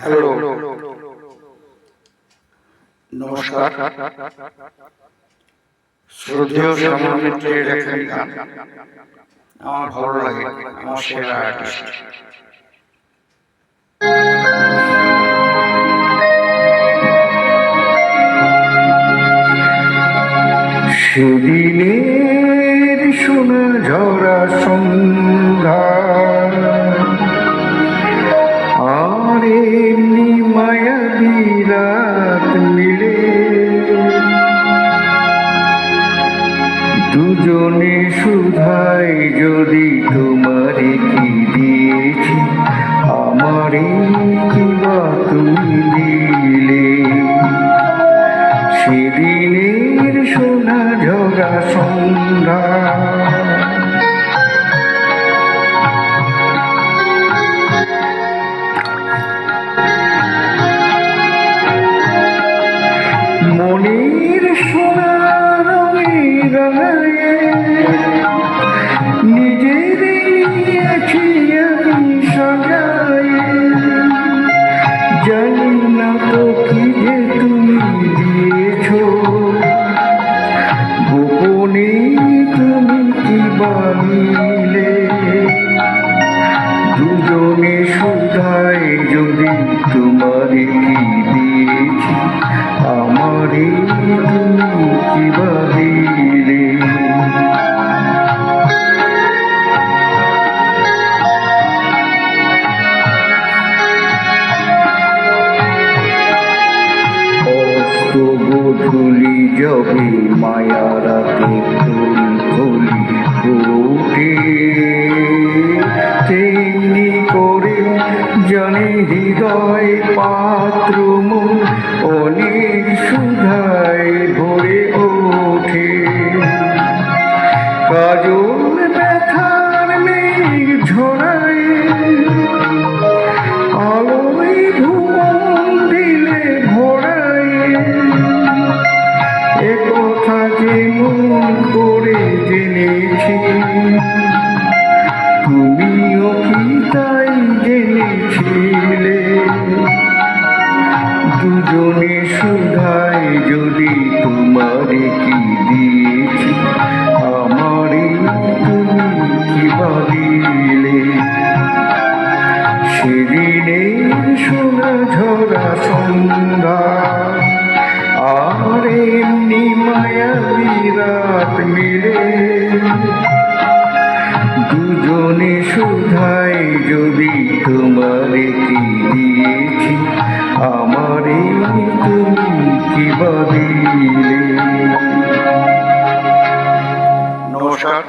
Hello, নমস্কার। শ্রদ্ধেয় শ্যামল মিত্রের একটি গান আমার ভালো লাগে, আমার সেরা আর্টিস্ট। সেদিনের সোনা ঝরা সন্ধ্যা আর এমনি মায়াবী রাত মিলে দুজনে শুধাই যদি তোমারে কি দিয়েছি, আমারে কি বা তুমি দিলে। সেদিনের সোনা ঝরা সন্ধ্যা মনের সোনা রঙের নিজের নিয়েছি আমি সাজায়, জানি না তো কি যে তুমি দিয়েছ, গোপনে তুমি কি বানিলে। দুজনে শুধায় যদি তোমারে কি দিয়েছি, আমারে তুমি কি বানিলে। গোধূলি যবে মায়া রাতে ফুলকলি ফুটে, তেমনি করে জানে হৃদয় পাত্র মন অনেক সুধায় ভরে ওঠে। কাজল ব্যথার মেঘ ঝরায়, আলোয় ভুবন দিলে ভরায়, একথা যে মন করে জেনেছি, তুমিও কি তাই জেনেছিলে। দুজনে শুধায় যদি তোমারে কি দিয়েছি, আমারে তুমি কি ভাবিলে। সেদিনের সোনা ঝরা সন্ধ্যা আর এমনি মায়াবী রাত মিলে, দুজনে শুধায় যদি তোমারে কি দিয়েছি, আমারে তুমি কি ভাবিলে। নমস্কার।